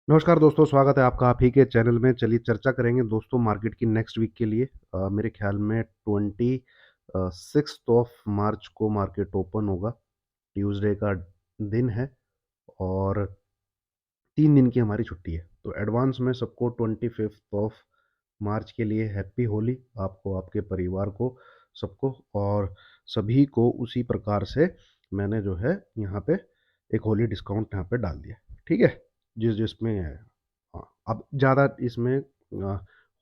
नमस्कार दोस्तों, स्वागत है आपका आप ही के चैनल में। चलिए चर्चा करेंगे दोस्तों मार्केट की नेक्स्ट वीक के लिए। मेरे ख्याल में 26 ऑफ मार्च को मार्केट ओपन होगा। ट्यूसडे का दिन है और 3 दिन की हमारी छुट्टी है। तो एडवांस में सबको 25 मार्च के लिए हैप्पी होली, आपको, आपके परिवार को, सबको। और सभी को उसी प्रकार से मैंने जो है यहाँ पे एक होली डिस्काउंट यहाँ पे डाल दिया, ठीक है। जिसमें हाँ, अब ज़्यादा इसमें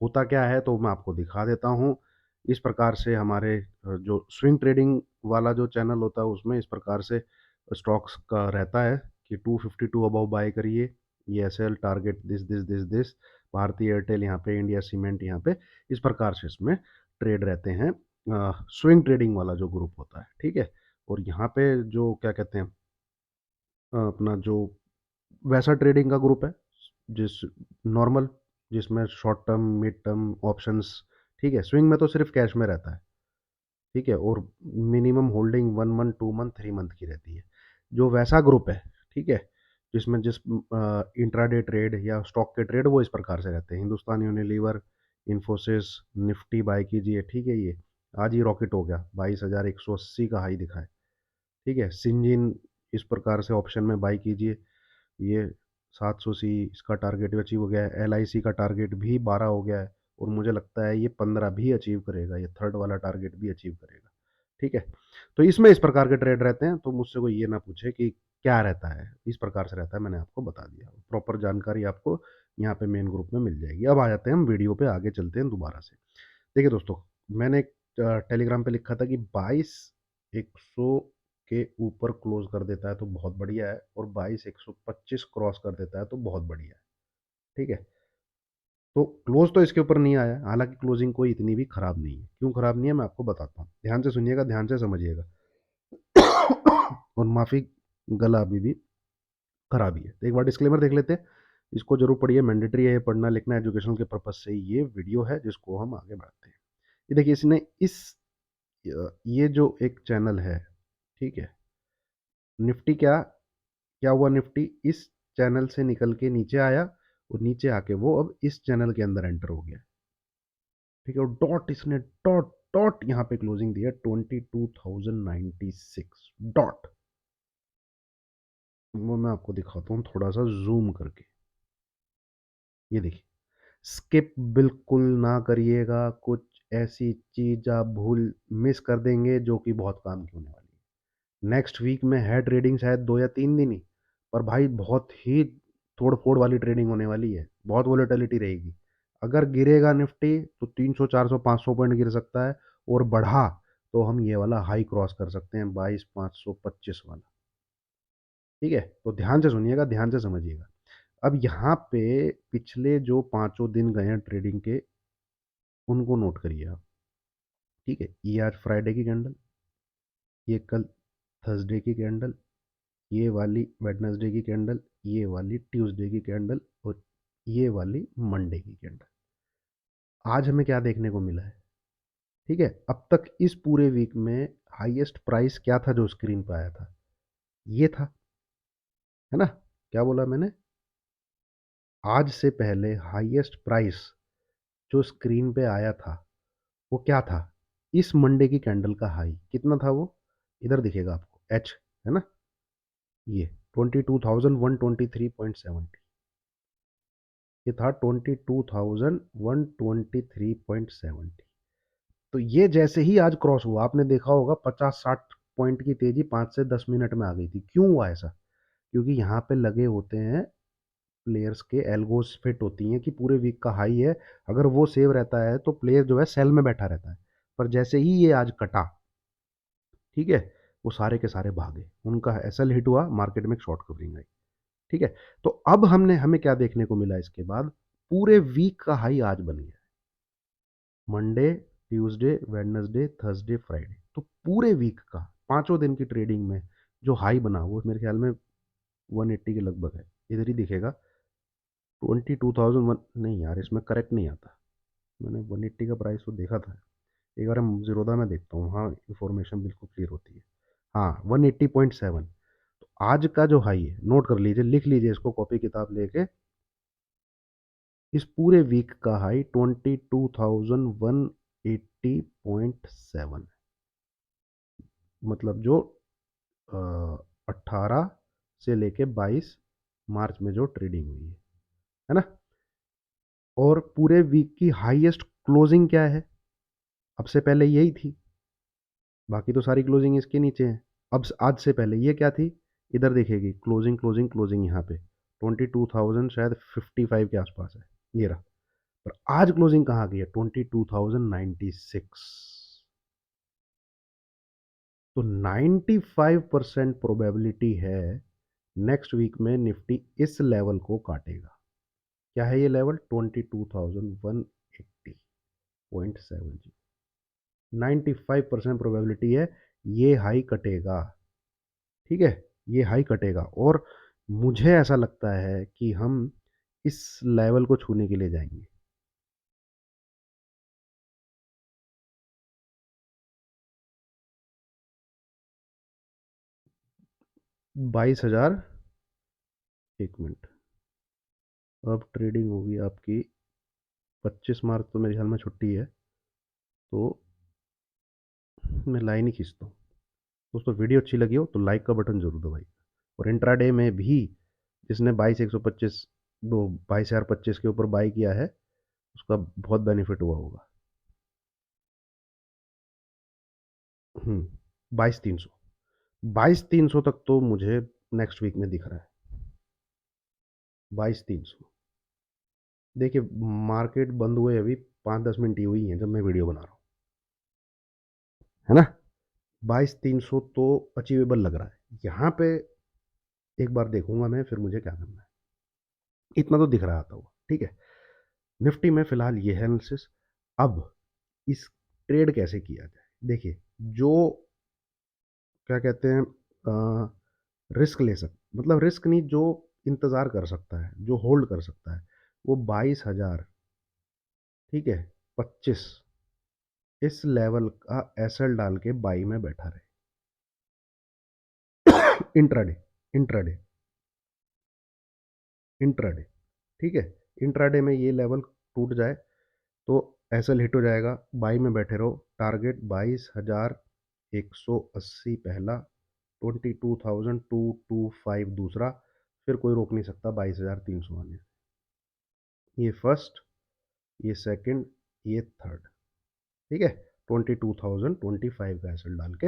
होता क्या है तो मैं आपको दिखा देता हूँ। इस प्रकार से हमारे जो स्विंग ट्रेडिंग वाला जो चैनल होता है उसमें इस प्रकार से स्टॉक्स का रहता है कि 252 अबव बाय करिए, ये SL target this this this this, भारतीय एयरटेल यहाँ पे, इंडिया सीमेंट यहाँ पे, इस प्रकार से इसमें ट्रेड रहते हैं। स्विंग ट्रेडिंग वाला जो ग्रुप होता है, ठीक है। और यहाँ पे जो क्या कहते हैं, अपना जो वैसा ट्रेडिंग का ग्रुप है जिस नॉर्मल, जिसमें short term, mid term options, ठीक है। स्विंग में तो सिर्फ कैश में रहता है, ठीक है। और minimum holding 1 month, 2 month, 3 month की रहती है। जो वैसा ग्रुप है, ठीक है, जिसमें जिस इंट्राडे ट्रेड या स्टॉक के ट्रेड वो इस प्रकार से रहते हैं। हिंदुस्तान यूनिलीवर, इन्फोसिस, निफ्टी बाय कीजिए, ठीक है। ये आज ही रॉकेट हो गया, 22,180 का हाई दिखा है, ठीक है। सिंजिन इस प्रकार से ऑप्शन में बाई कीजिए, ये 700 सी इसका टारगेट भी अचीव हो गया है। एल का टारगेट भी 12 हो गया है और मुझे लगता है ये 15 भी अचीव करेगा, ये थर्ड वाला टारगेट भी अचीव करेगा, ठीक है। तो इसमें इस प्रकार के ट्रेड रहते हैं, तो मुझसे कोई ये ना पूछे कि क्या रहता है, इस प्रकार से रहता है। मैंने आपको बता दिया, प्रॉपर जानकारी आपको यहाँ पे मेन ग्रुप में मिल जाएगी। अब आ जाते हैं हम वीडियो पे, आगे चलते हैं दोबारा से। देखिए दोस्तों, मैंने टेलीग्राम पे लिखा था कि 22,100 के ऊपर क्लोज कर देता है तो बहुत बढ़िया है, और 22,125 क्रॉस कर देता है तो बहुत बढ़िया है, ठीक है। तो क्लोज तो इसके ऊपर नहीं आया, हालांकि क्लोजिंग कोई इतनी भी खराब नहीं है। क्यों खराब नहीं है मैं आपको बताता हूँ, ध्यान से सुनिएगा, ध्यान से समझिएगा। और माफी, गला अभी भी खराब ही है, तो एक बार डिस्क्लेमर देख लेते हैं। इसको जरूर पढ़िए, मैंडेटरी है ये, पढ़ना लिखना एजुकेशन के पर्पज से ये वीडियो है, जिसको हम आगे बढ़ाते हैं। ये देखिए, इसने इस ये जो एक चैनल है, ठीक है, निफ्टी क्या क्या हुआ, निफ्टी इस चैनल से निकल के नीचे आया और नीचे आके वो अब इस चैनल के अंदर एंटर हो गया, ठीक है। और डॉट इसने डॉट डॉट यहाँ पे क्लोजिंग दिया 22,096 डॉट। वो मैं आपको दिखाता हूँ थोड़ा सा जूम करके। ये देखिए, स्किप बिल्कुल ना करिएगा, कुछ ऐसी चीज आप भूल मिस कर देंगे जो कि बहुत काम की होने वाली है। नेक्स्ट वीक में है ट्रेडिंग, शायद 2 या 3 दिन ही, पर भाई बहुत ही तोड़ फोड़ वाली ट्रेडिंग होने वाली है, बहुत वोलेटिलिटी रहेगी। अगर गिरेगा निफ्टी तो 300, 400, 500 पॉइंट गिर सकता है, और बढ़ा तो हम ये वाला हाई क्रॉस कर सकते हैं, 22,525 वाला, ठीक है। तो ध्यान से सुनिएगा, ध्यान से समझिएगा। अब यहाँ पे पिछले जो पांचों दिन गए हैं ट्रेडिंग के, उनको नोट करिए आप, ठीक है। ये आज फ्राइडे की कैंडल, ये कल थर्सडे की कैंडल, ये वाली वेडनेसडे की कैंडल, ये वाली ट्यूसडे की कैंडल, और ये वाली मंडे की कैंडल। आज हमें क्या देखने को मिला है, ठीक है। अब तक इस पूरे वीक में हाईएस्ट प्राइस क्या था जो स्क्रीन पे आया था, ये था, है ना। क्या बोला मैंने, आज से पहले हाईएस्ट प्राइस जो स्क्रीन पे आया था वो क्या था, इस मंडे की कैंडल का हाई कितना था वो, इधर दिखेगा आपको, एच, है ना, ये 22,123.70, ये था 22,123.70। तो ये जैसे ही आज क्रॉस हुआ, आपने देखा होगा 50-60 पॉइंट की तेजी 5 से 10 मिनट में आ गई थी। क्यों हुआ ऐसा, क्योंकि यहाँ पे लगे होते हैं प्लेयर्स के एल्गोस, फिट होती हैं कि पूरे वीक का हाई है, अगर वो सेव रहता है तो प्लेयर जो है सेल में बैठा रहता है। पर जैसे ही ये आज कटा, ठीक है, वो सारे के सारे भागे, उनका एसएल हिट हुआ, मार्केट में एक शॉर्ट कवरिंग आई, ठीक है। तो अब हमें क्या देखने को मिला इसके बाद, पूरे वीक का हाई आज बन गया, Monday, Tuesday, Wednesday, Thursday, Friday. तो पूरे वीक का, पांचों दिन की ट्रेडिंग में जो हाई बना वो मेरे ख्याल में 180 के लगभग है, इधर ही दिखेगा। 22,001 नहीं यार, इसमें करेक्ट नहीं आता, मैंने 180 का प्राइस तो देखा था। एक बार हम जीरोधा में देखता हूँ, हाँ इन्फॉर्मेशन बिल्कुल क्लियर होती है। हाँ, 180.7। तो आज का जो हाई है, नोट कर लीजिए, लिख लीजिए इसको कॉपी किताब लेके, इस पूरे वीक का हाई 22,180.7, मतलब जो 18 से लेके 22 मार्च में जो ट्रेडिंग हुई है ना। और पूरे वीक की हाईएस्ट क्लोजिंग क्या है? अब से पहले यही थी, बाकी तो सारी क्लोजिंग इसके नीचे है। अब आज से पहले ये क्या थी? इधर देखेगी, क्लोजिंग क्लोजिंग क्लोजिंग यहाँ पे 22,000 शायद 55 के आसपास है, ये रहा। पर आज क्लोजिंग कहाँ गई है? 22,096। तो 95% प्रोबेबिलिटी है नेक्स्ट वीक में निफ्टी इस लेवल को काटेगा। क्या है ये लेवल? 22,180.70। 95% प्रोबेबिलिटी है ये हाई कटेगा। ठीक है, ये हाई कटेगा और मुझे ऐसा लगता है कि हम इस लेवल को छूने के लिए जाएंगे। 22,000। एक मिनट, अब ट्रेडिंग होगी आपकी 25 मार्च, तो मेरे ख्याल में छुट्टी है, तो मैं लाइन ही खींचता हूँ। दोस्तों, वीडियो अच्छी लगी हो तो लाइक का बटन जरूर दबाइए, और इंट्राडे में भी जिसने 22,125 दो 22,025 के ऊपर बाई किया है उसका बहुत बेनिफिट हुआ होगा। 22,300, 22,300 तक तो मुझे नेक्स्ट वीक में दिख रहा है। 22,300। देखिए, मार्केट बंद हुए अभी 5-10 मिनट ही हुई हैं जब मैं वीडियो बना रहा हूँ, है ना। 22,300 तो अचीवेबल लग रहा है यहाँ पे। एक बार देखूंगा मैं, फिर मुझे क्या करना है। इतना तो दिख रहा था वो, ठीक है। निफ्टी में फिलहाल ये है एनालिसिस। अब इस ट्रेड कैसे किया जाए? देखिए, जो क्या कहते हैं, रिस्क ले सकता, मतलब रिस्क नहीं, जो इंतज़ार कर सकता है, जो होल्ड कर सकता है, वो 22,000, ठीक है, 25 इस लेवल का एसएल डाल के बाई में बैठा रहे। इंट्राडे, इंट्राडे, इंट्राडे, ठीक है। इंट्राडे में ये लेवल टूट जाए तो एसएल हिट हो जाएगा, बाई में बैठे रहो। टारगेट 22,180 पहला, 22,225 दूसरा, फिर कोई रोक नहीं सकता 22,300 आने। ये फर्स्ट, ये सेकंड, ये थर्ड, ठीक है। 22,025 का एसएल डाल के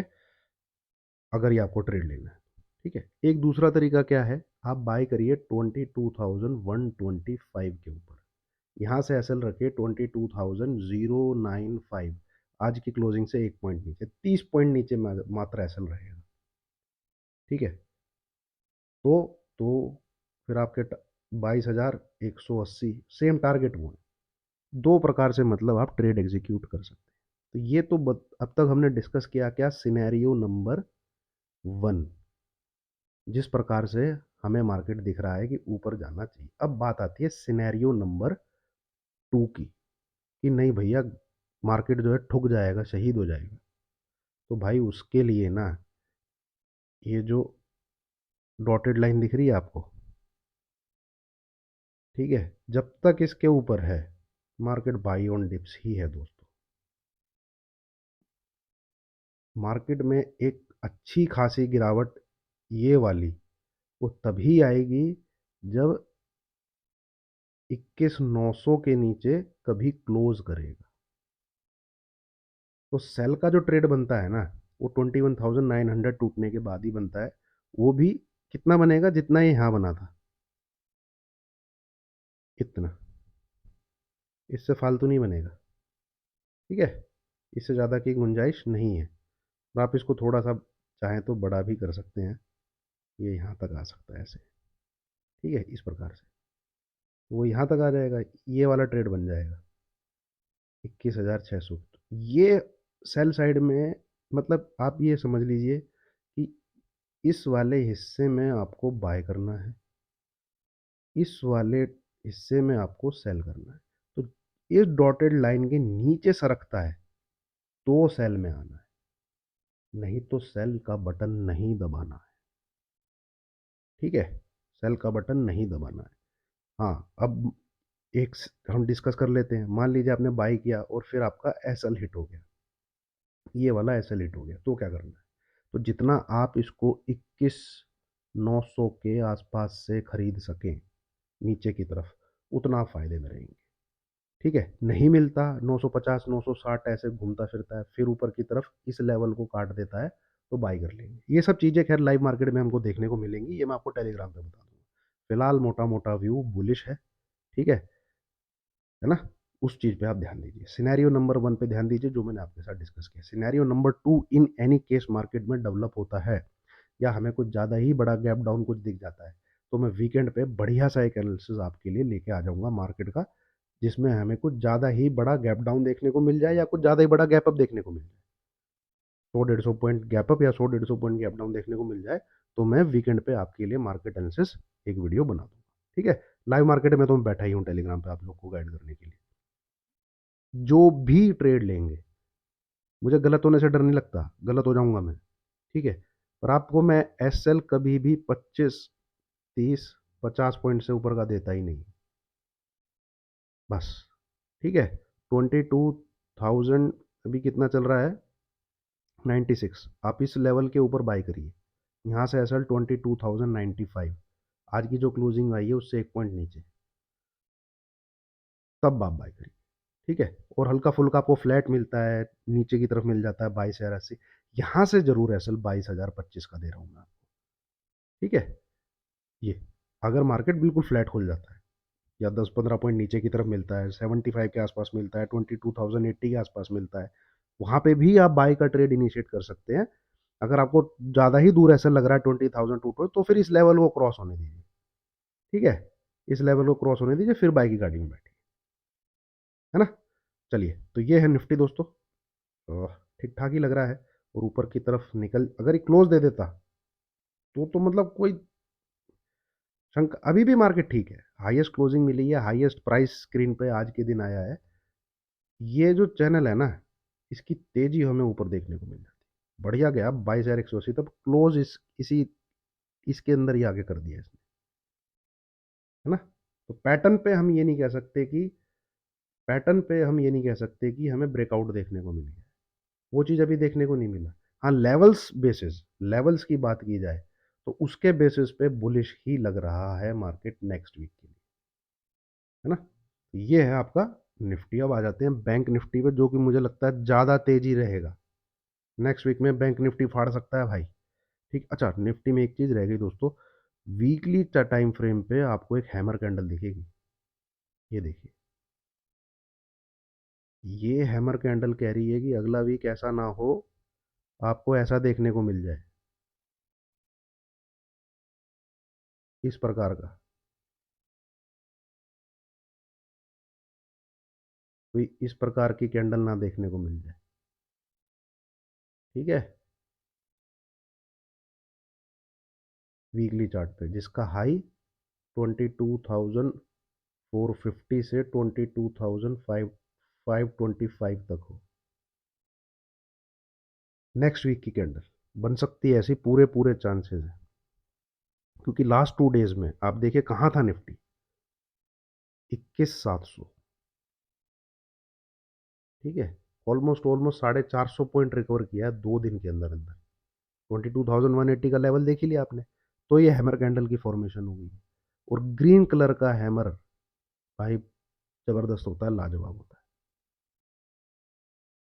अगर ये आपको ट्रेड लेना है, ठीक है। एक दूसरा तरीका क्या है? आप बाय करिए 22,125 के ऊपर, यहाँ से एसएल रखिए 22,095। आज की क्लोजिंग से 1 पॉइंट नीचे, 30 पॉइंट नीचे मात्र एसएल रहेगा, ठीक है। तो फिर आपके 22,180 सेम टारगेट हुए। दो प्रकार से मतलब आप ट्रेड एग्जीक्यूट कर सकते हैं। तो ये तो अब तक हमने डिस्कस किया क्या? सिनेरियो नंबर 1, जिस प्रकार से हमें मार्केट दिख रहा है कि ऊपर जाना चाहिए। अब बात आती है सिनेरियो नंबर 2 की, कि नहीं भैया, मार्केट जो है ठुक जाएगा, शहीद हो जाएगा। तो भाई उसके लिए ना, ये जो डॉटेड लाइन दिख रही है आपको, ठीक है, जब तक इसके ऊपर है मार्केट बाई ऑन डिप्स ही है दोस्तों। मार्केट में एक अच्छी खासी गिरावट ये वाली वो तभी आएगी जब 21,900 के नीचे कभी क्लोज करेगा। तो सेल का जो ट्रेड बनता है ना, वो 21,900 टूटने के बाद ही बनता है। वो भी कितना बनेगा? जितना ये यहाँ बना था, इतना, इससे फालतू नहीं बनेगा, ठीक है। इससे ज़्यादा की गुंजाइश नहीं है। और आप इसको थोड़ा सा चाहें तो बड़ा भी कर सकते हैं, ये यहाँ तक आ सकता है ऐसे, ठीक है, इस प्रकार से वो यहाँ तक आ जाएगा, ये वाला ट्रेड बन जाएगा 21,600। ये सेल साइड में, मतलब आप ये समझ लीजिए कि इस वाले हिस्से में आपको बाय करना है, इस वाले हिस्से में आपको सेल करना है। तो इस डॉटेड लाइन के नीचे सरकता है तो सेल में आना है, नहीं तो सेल का बटन नहीं दबाना है, ठीक है। सेल का बटन नहीं दबाना है। हाँ, अब हम डिस्कस कर लेते हैं। मान लीजिए आपने बाई किया और फिर आपका एसएल हिट हो गया, ये वाला एसएल हिट हो गया, तो क्या करना है? तो जितना आप इसको 21,900 के आसपास से खरीद सकें नीचे की तरफ, उतना आप फायदे में रहेंगे। ठीक है, नहीं मिलता 950 960 ऐसे घूमता फिरता है, फिर ऊपर की तरफ इस लेवल को काट देता है, तो बाई कर लेंगे। ये सब चीज़ें खैर लाइव मार्केट में हमको देखने को मिलेंगी, ये मैं आपको टेलीग्राम पे बता दूंगा। फिलहाल मोटा मोटा व्यू बुलिश है। ठीक है ना? उस चीज़ पे आप ध्यान दीजिए। सिनेरियो नंबर 1 पे ध्यान दीजिए, जो मैंने आपके साथ डिस्कस किया। Scenario number 2, in any case market में डेवलप होता है या हमें कुछ ज़्यादा ही बड़ा गैप डाउन कुछ दिख जाता है, तो मैं वीकेंड पे बढ़िया सा एक एनालिसिस आपके लिए लेके आ जाऊँगा मार्केट का, जिसमें हमें कुछ ज़्यादा ही बड़ा गैप डाउन देखने को मिल जाए या कुछ ज़्यादा ही बड़ा गैप अप देखने को मिल जाए। 100-150 पॉइंट गैप अप या 100-150 पॉइंट गैप डाउन देखने को मिल जाए, तो मैं वीकेंड पे आपके लिए मार्केट एनालिसिस एक वीडियो बना दूँगा। ठीक है? लाइव मार्केट में तो मैं बैठा ही हूँ टेलीग्राम पे आप लोग को गाइड करने के लिए। जो भी ट्रेड लेंगे, मुझे गलत होने से डर नहीं लगता, गलत हो जाऊँगा मैं, ठीक है? पर आपको मैं एसएल कभी भी 25, 30, 50 पॉइंट से ऊपर का देता ही नहीं, बस। ठीक है? 22,000 अभी कितना चल रहा है? 96। आप इस लेवल के ऊपर बाय करिए। यहाँ से एसएल 22,095, आज की जो क्लोजिंग आई है उससे 1 पॉइंट नीचे, तब आप बाय करिए। ठीक है? और हल्का-फुल्का आपको फ्लैट मिलता है, नीचे की तरफ मिल जाता है 22,080, यहाँ से ज़रूर एसएल 22,025 का दे रहा हूँ मैं आपको। ठीक है? ये अगर मार्केट बिल्कुल फ्लैट खुल जाता है या 10-15 पॉइंट नीचे की तरफ मिलता है, 75 के आसपास मिलता है, 22,080 के आसपास मिलता है, वहाँ पे भी आप बाय का ट्रेड इनिशिएट कर सकते हैं। अगर आपको ज़्यादा ही दूर ऐसा लग रहा है 20,000 टू, तो फिर इस लेवल को क्रॉस होने दीजिए। ठीक है? इस लेवल को क्रॉस होने दीजिए, फिर बाय की गाड़ी में बैठिए। है ना? चलिए, तो ये है निफ्टी दोस्तों। ठीक-ठाक ही लग रहा है, और ऊपर की तरफ निकल अगर ये क्लोज़ दे देता, तो मतलब कोई अभी भी मार्केट ठीक है। हाईएस्ट क्लोजिंग मिली है, हाईएस्ट प्राइस स्क्रीन पे आज के दिन आया है। ये जो चैनल है ना, इसकी तेज़ी हमें ऊपर देखने को मिल जाती है। बढ़िया गया 22,180 तब क्लोज़ इसके अंदर ही आगे कर दिया इसने, है ना? तो पैटर्न पे हम ये नहीं कह सकते कि हमें ब्रेकआउट देखने को मिल गया। वो चीज़ अभी देखने को नहीं मिला। हाँ, लेवल्स की बात की जाए, तो उसके बेसिस पे बुलिश ही लग रहा है मार्केट नेक्स्ट वीक के लिए, है ना? ये है आपका निफ्टी। अब आ जाते हैं बैंक निफ्टी पे, जो कि मुझे लगता है ज़्यादा तेज़ी रहेगा। नेक्स्ट वीक में बैंक निफ्टी फाड़ सकता है भाई। ठीक, अच्छा निफ्टी में एक चीज़ रह गई दोस्तों, वीकली टाइम फ्रेम पे आपको एक हैमर कैंडल दिखेगी। ये देखिए, ये हैमर कैंडल कह रही है कि अगला वीक ऐसा ना हो, आपको ऐसा देखने को मिल जाए, इस प्रकार का कोई इस प्रकार की कैंडल ना देखने को मिल जाए। ठीक है? वीकली चार्ट पे जिसका हाई 22,450 से 22,525 तक हो, नेक्स्ट वीक की कैंडल बन सकती है ऐसी, पूरे पूरे चांसेस हैं। क्योंकि लास्ट 2 डेज में आप देखिए कहाँ था निफ्टी, 21,700। ठीक है? ऑलमोस्ट ऑलमोस्ट 450 पॉइंट रिकवर किया है 2 दिन के अंदर अंदर। 22,180 का लेवल देख ही लिया आपने, तो ये हैमर कैंडल की फॉर्मेशन हो गई है। और ग्रीन कलर का हैमर भाई जबरदस्त होता है, लाजवाब होता है,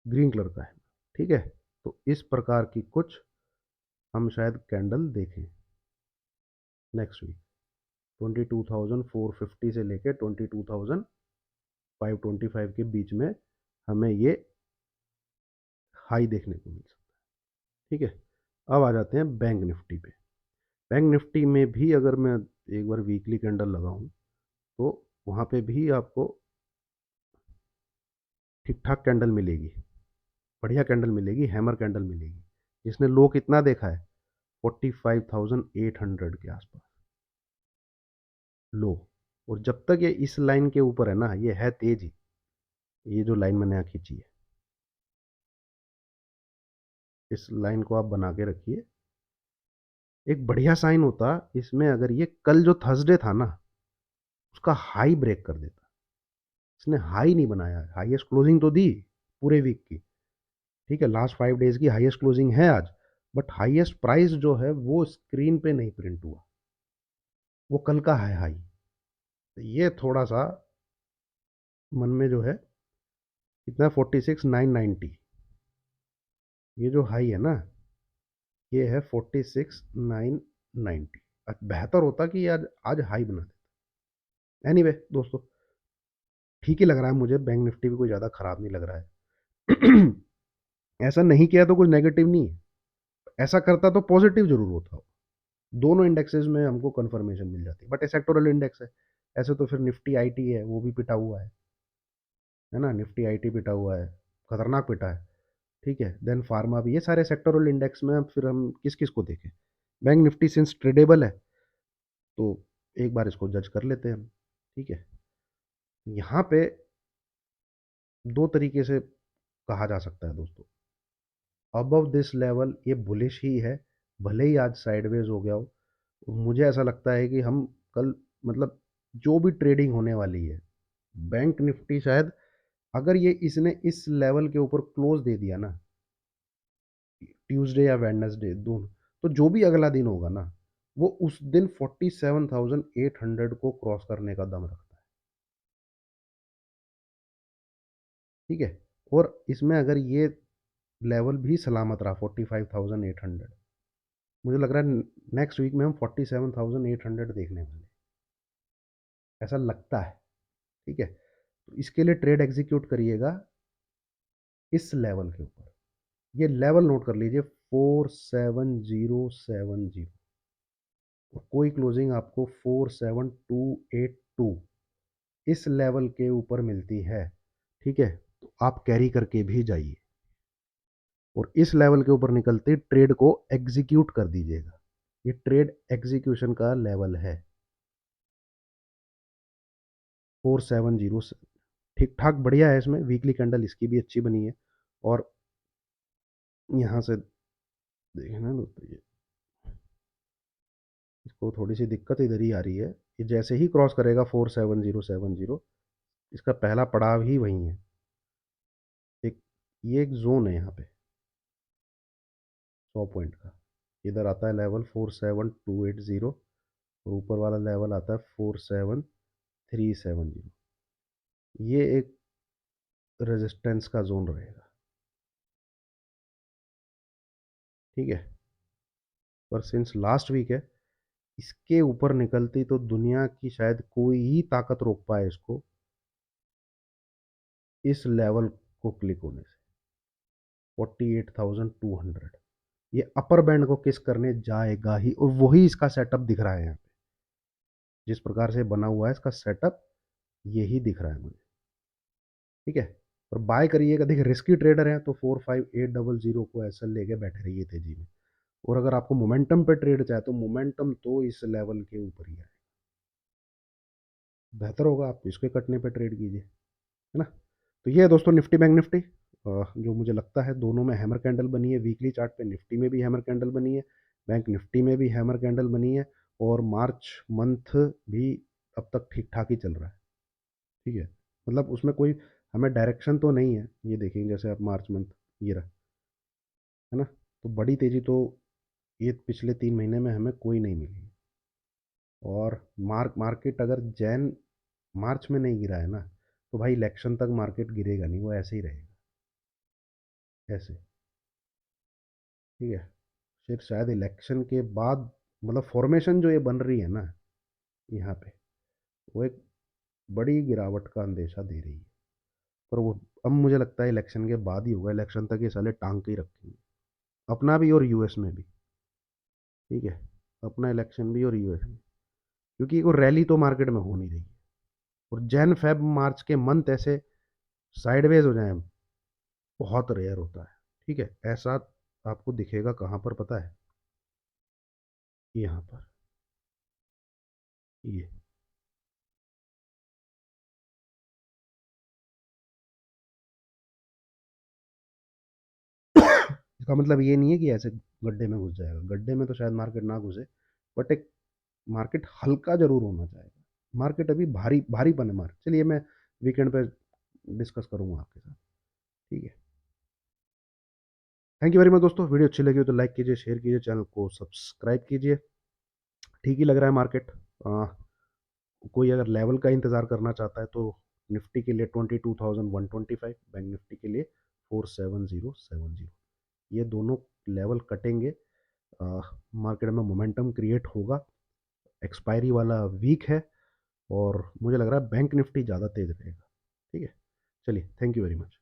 ग्रीन कलर का है। ठीक है? तो इस प्रकार की कुछ हम शायद कैंडल देखें नेक्स्ट वीक, 22,450 से लेके 22,525 के बीच में हमें ये हाई देखने को मिल सकता है। ठीक है? अब आ जाते हैं बैंक निफ्टी पे। बैंक निफ्टी में भी अगर मैं एक बार वीकली कैंडल लगाऊं, तो वहाँ पे भी आपको ठीक ठाक कैंडल मिलेगी, बढ़िया कैंडल मिलेगी, हैमर कैंडल मिलेगी, जिसने लो कितना देखा है, 45,800 के आसपास लो। और जब तक ये इस लाइन के ऊपर है ना, ये है तेज ही, ये जो लाइन मैंने यहाँ खींची है, इस लाइन को आप बना के रखिए। एक बढ़िया साइन होता इसमें, अगर ये कल जो थर्सडे था ना, उसका हाई ब्रेक कर देता, इसने हाई नहीं बनाया, हाईएस्ट क्लोजिंग तो दी पूरे वीक की, ठीक है, लास्ट 5 डेज़ की हाईएस्ट क्लोजिंग है आज, बट हाईएस्ट प्राइस जो है वो स्क्रीन पे नहीं प्रिंट हुआ, वो कल का है हाई। तो ये थोड़ा-सा मन में जो है, कितना 46,990, ये जो हाई है ना, ये है 46,990। बेहतर होता कि आज आज हाई बना देते। एनीवे दोस्तों, ठीक ही लग रहा है मुझे, बैंक निफ्टी भी कोई ज़्यादा खराब नहीं लग रहा है। ऐसा नहीं किया तो कुछ नेगेटिव नहीं है, ऐसा करता तो पॉजिटिव जरूर होता हो। दोनों इंडेक्सेस में हमको कंफर्मेशन मिल जाती है, बट ये सेक्टोरल इंडेक्स है, ऐसे तो फिर निफ्टी आईटी है वो भी पिटा हुआ है ना, निफ्टी आईटी पिटा हुआ है, खतरनाक पिटा है, ठीक है, देन फार्मा भी, ये सारे सेक्टोरल इंडेक्स में अब फिर हम किस किस को देखें। बैंक निफ्टी सिंस ट्रेडेबल है तो एक बार इसको जज कर लेते हैं हम, ठीक है। यहाँ पे दो तरीके से कहा जा सकता है दोस्तों, अबव दिस लेवल ये बुलिश ही है, भले ही आज साइडवेज हो गया हो। मुझे ऐसा लगता है कि हम कल, मतलब जो भी ट्रेडिंग होने वाली है, बैंक निफ्टी शायद, अगर ये इसने इस लेवल के ऊपर क्लोज दे दिया ना, ट्यूसडे या वेडनेसडे दोनों, तो जो भी अगला दिन होगा ना, वो उस दिन 47,800 को क्रॉस करने का दम रखता है, ठीक है। और इसमें अगर ये लेवल भी सलामत रहा 45,800, मुझे लग रहा है नेक्स्ट वीक में हम 47,800 देखने वाले, ऐसा लगता है, ठीक है। तो इसके लिए ट्रेड एग्जीक्यूट करिएगा इस लेवल के ऊपर, ये लेवल नोट कर लीजिए 47070, और कोई क्लोजिंग आपको 47282 इस लेवल के ऊपर मिलती है, ठीक है, तो आप कैरी करके भी जाइए, और इस लेवल के ऊपर निकलते ट्रेड को एग्जीक्यूट कर दीजिएगा, ये ट्रेड एग्जीक्यूशन का लेवल है 470, ठीक ठाक बढ़िया है, इसमें वीकली कैंडल इसकी भी अच्छी बनी है, और यहाँ से देखना दोस्तों, ये इसको थोड़ी सी दिक्कत इधर ही आ रही है, ये जैसे ही क्रॉस करेगा 47070, इसका पहला पड़ाव ही वही है, एक ये एक जोन है यहाँ पे 100 पॉइंट का, इधर आता है लेवल 47280, और ऊपर वाला लेवल आता है 47370, ये एक रेजिस्टेंस का जोन रहेगा, ठीक है। पर सिंस लास्ट वीक है, इसके ऊपर निकलती तो दुनिया की शायद कोई ही ताकत रोक पाए इसको इस लेवल को क्लिक होने से, 48,200, ये अपर बैंड को किस करने जाएगा ही, और वही इसका सेटअप दिख रहा है यहाँ पे, जिस प्रकार से बना हुआ है इसका सेटअप, यही दिख रहा है मुझे, ठीक है। और बाय करिएगा, देखिए रिस्की ट्रेडर है तो 45800 को ऐसा लेके बैठे रहिए तेजी में, और अगर आपको मोमेंटम पे ट्रेड चाहे तो मोमेंटम तो इस लेवल के ऊपर ही है, बेहतर होगा आप इसके कटने पे ट्रेड कीजिए, है ना। तो ये है दोस्तों निफ्टी बैंक निफ्टी, जो मुझे लगता है दोनों में हैमर कैंडल बनी है, वीकली चार्ट पे निफ्टी में भी हैमर कैंडल बनी है, बैंक निफ्टी में भी हैमर कैंडल बनी है, और मार्च मंथ भी अब तक ठीक ठाक ही चल रहा है, ठीक है, मतलब उसमें कोई हमें डायरेक्शन तो नहीं है, ये देखेंगे जैसे आप मार्च मंथ ये रहा, है ना, तो बड़ी तेज़ी तो ये पिछले 3 महीने में हमें कोई नहीं मिली, और मार्केट अगर जैन मार्च में नहीं गिरा है ना, तो भाई इलेक्शन तक मार्केट गिरेगा नहीं, वो ऐसे ही रहेगा, ऐसे, ठीक है। फिर शायद इलेक्शन के बाद, मतलब फॉर्मेशन जो ये बन रही है ना यहाँ पे, वो एक बड़ी गिरावट का अंदेशा दे रही है, पर वो अब मुझे लगता है इलेक्शन के बाद ही होगा, इलेक्शन तक ये साले टांग के ही रखेंगे, अपना भी और यूएस में भी, ठीक है, अपना इलेक्शन भी और यूएस में, क्योंकि वो रैली तो मार्केट में हो नहीं रही है, और जैन फेब मार्च के मंथ ऐसे साइडवेज हो जाए बहुत रेयर होता है, ठीक है, ऐसा आपको दिखेगा कहाँ पर पता है, यहाँ पर, ये इसका मतलब ये नहीं है कि ऐसे गड्ढे में घुस जाएगा, गड्ढे में तो शायद मार्केट ना घुसे, बट एक मार्केट हल्का जरूर होना चाहिए, मार्केट अभी भारी भारीपन है मार्केट, चलिए मैं वीकेंड पे डिस्कस करूँगा आपके साथ। ठीक है। थैंक यू वेरी मच दोस्तों। वीडियो अच्छी लगी हो तो लाइक कीजिए, शेयर कीजिए, चैनल को सब्सक्राइब कीजिए। ठीक ही लग रहा है मार्केट। कोई अगर लेवल का इंतज़ार करना चाहता है तो निफ्टी के लिए 22,125, बैंक निफ्टी के लिए 47070, ये दोनों लेवल कटेंगे। मार्केट में मोमेंटम क्रिएट होगा। एक्सपायरी वाला वीक है और मुझे लग रहा है बैंक निफ्टी ज़्यादा तेज़ रहेगा। ठीक है। चलिए, थैंक यू वेरी मच।